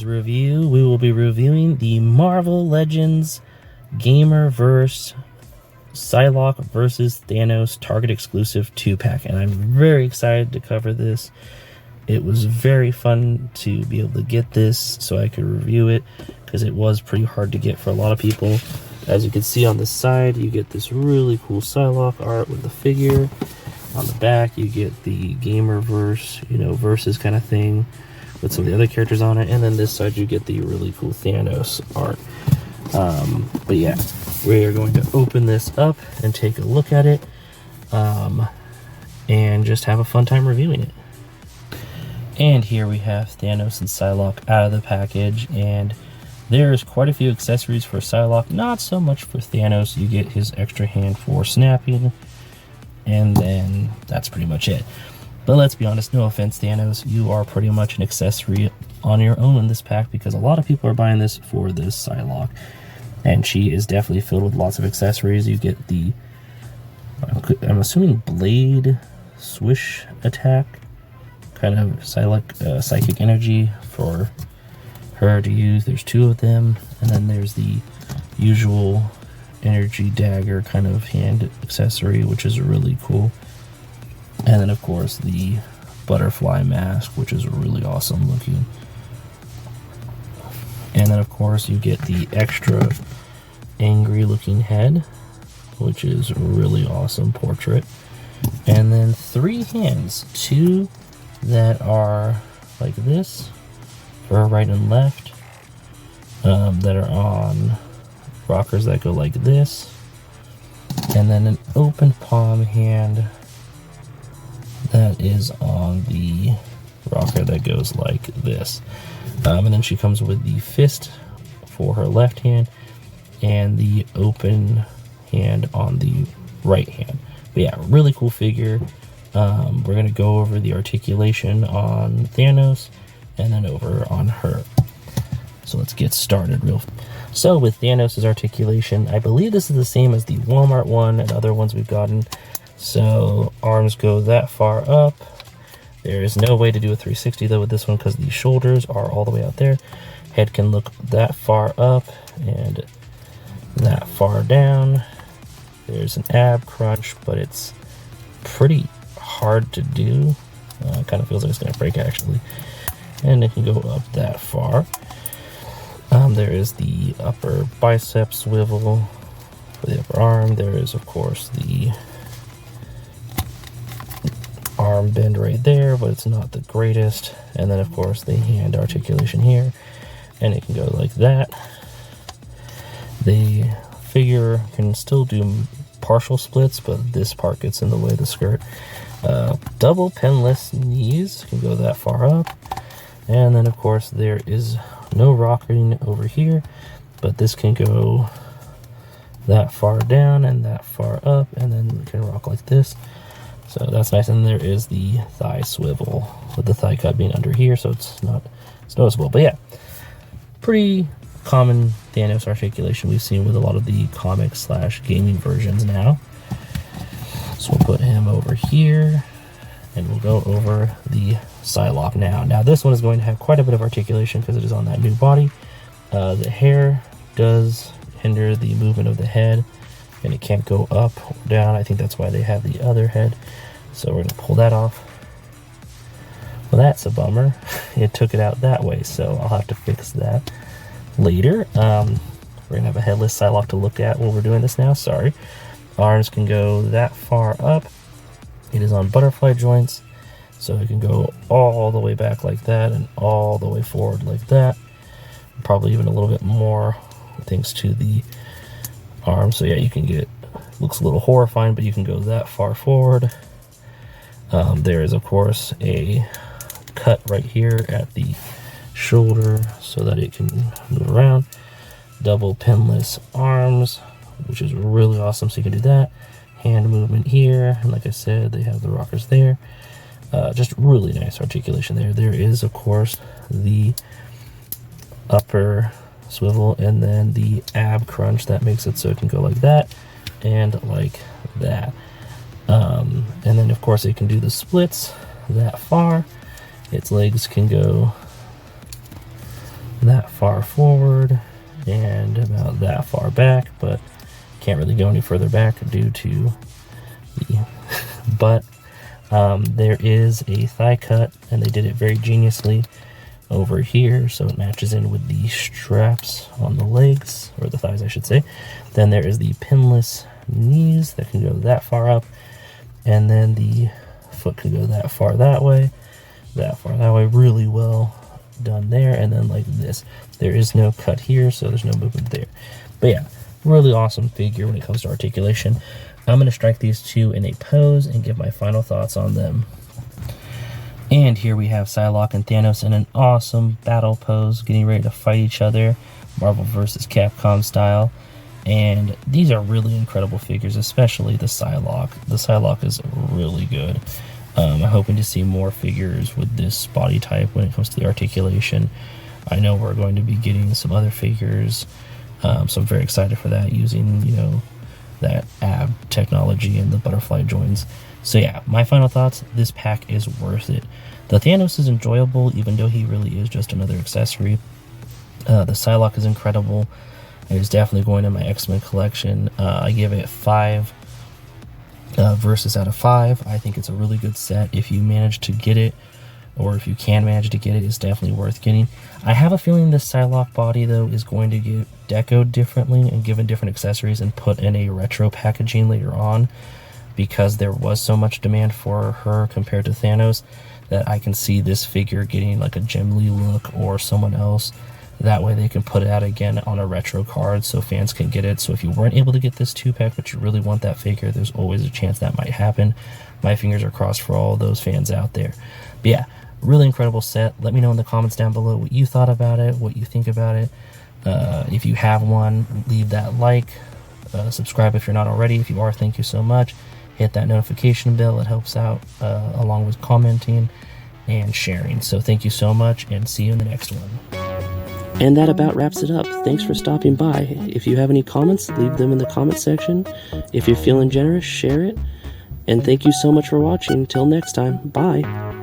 review, we will be reviewing the Marvel Legends Gamerverse Psylocke versus Thanos Target exclusive 2-pack, and I'm very excited to cover this. It was very fun to be able to get this so I could review it, because it was pretty hard to get for a lot of people. As you can see on the side, you get this really cool Psylocke art with the figure. On the back, you get the Gamerverse, versus kind of thing with some of the other characters on it. And then this side, you get the really cool Thanos art. But yeah, we are going to open this up and take a look at it, and just have a fun time reviewing it. And here we have Thanos and Psylocke out of the package, and there's quite a few accessories for Psylocke, not so much for Thanos. You get his extra hand for snapping, and then that's pretty much it. But let's be honest, no offense Thanos, you are pretty much an accessory on your own in this pack, because a lot of people are buying this for this Psylocke, and she is definitely filled with lots of accessories. You get the, I'm assuming, blade swish attack, kind of Psylocke, psychic energy for her to use. There's two of them, and then there's the usual energy dagger kind of hand accessory, which is really cool. And then of course the butterfly mask, which is really awesome looking. And then of course you get the extra angry looking head, which is a really awesome portrait. And then three hands, two that are like this for right and left, that are on rockers that go like this, and then an open palm hand that is on the rocker that goes like this. And then she comes with the fist for her left hand and the open hand on the right hand. But yeah, really cool figure. We're going to go over the articulation on Thanos and then over on her. So let's get started So with Thanos' articulation, I believe this is the same as the Walmart one and other ones we've gotten. So arms go that far up. There is no way to do a 360 though with this one, because the shoulders are all the way out there. Head can look that far up and that far down. There's an ab crunch, but it's pretty hard to do. It kind of feels like it's going to break actually. And it can go up that far. There is the upper bicep swivel for the upper arm. There is, of course, the arm bend right there, but it's not the greatest. And then, of course, the hand articulation here. And it can go like that. The figure can still do partial splits, but this part gets in the way of the skirt. Double pinless knees can go that far up. And then, of course, there is no rocking over here, but this can go that far down and that far up, and then you can rock like this. So that's nice. And there is the thigh swivel, with the thigh cut being under here, so it's noticeable. But yeah, pretty common Thanos articulation we've seen with a lot of the comic/gaming versions now. So we'll put him over here, and we'll go over the Psylocke now. Now this one is going to have quite a bit of articulation because it is on that new body. The hair does hinder the movement of the head, and it can't go up or down. I think that's why they have the other head. So we're going to pull that off. Well, that's a bummer. It took it out that way, so I'll have to fix that later. We're going to have a headless Psylocke to look at when we're doing this now. Sorry. Arms can go that far up. It is on butterfly joints, so it can go all the way back like that and all the way forward like that. Probably even a little bit more thanks to the arm. So yeah, you can get, looks a little horrifying, but you can go that far forward. There is, of course, a cut right here at the shoulder so that it can move around. Double pinless arms, which is really awesome, so you can do that. Hand movement here, and like I said, they have the rockers there. Just really nice articulation there. There is, of course, the upper swivel and then the ab crunch that makes it so it can go like that and like that. And then, of course, it can do the splits that far. Its legs can go that far forward and about that far back, but can't really go any further back due to the butt. There is a thigh cut, and they did it very geniusly over here, so it matches in with the straps on the legs, or the thighs I should say. Then there is the pinless knees that can go that far up, and then the foot can go that far that way, really well done there. And then like this, there is no cut here, so there's no movement there. But yeah, really awesome figure when it comes to articulation. I'm going to strike these two in a pose and give my final thoughts on them. And here we have Psylocke and Thanos in an awesome battle pose, getting ready to fight each other, Marvel vs. Capcom style. And these are really incredible figures, especially the Psylocke. The Psylocke is really good. I'm hoping to see more figures with this body type when it comes to the articulation. I know we're going to be getting some other figures, so I'm very excited for that, using, you know, that ab technology and the butterfly joints. So yeah, my final thoughts, this pack is worth it. The Thanos is enjoyable, even though he really is just another accessory. The Psylocke is incredible. It is definitely going in my X-Men collection. I give it 5 verses out of 5. I think it's a really good set. If you manage to get it, or if you can manage to get it, it's definitely worth getting. I have a feeling this Psylocke body, though, is going to get decoed differently and given different accessories and put in a retro packaging later on, because there was so much demand for her compared to Thanos, that I can see this figure getting like a Jim Lee look or someone else. That way they can put it out again on a retro card so fans can get it. So if you weren't able to get this 2-pack but you really want that figure, there's always a chance that might happen. My fingers are crossed for all those fans out there. But yeah, really incredible set. Let me know in the comments down below what you thought about it, what you think about it. If you have one, leave that like. Subscribe if you're not already. If you are, thank you so much. Hit that notification bell. It helps out, along with commenting and sharing. So thank you so much, and see you in the next one. And that about wraps it up. Thanks for stopping by. If you have any comments, leave them in the comment section. If you're feeling generous, share it. And thank you so much for watching. Till next time, bye.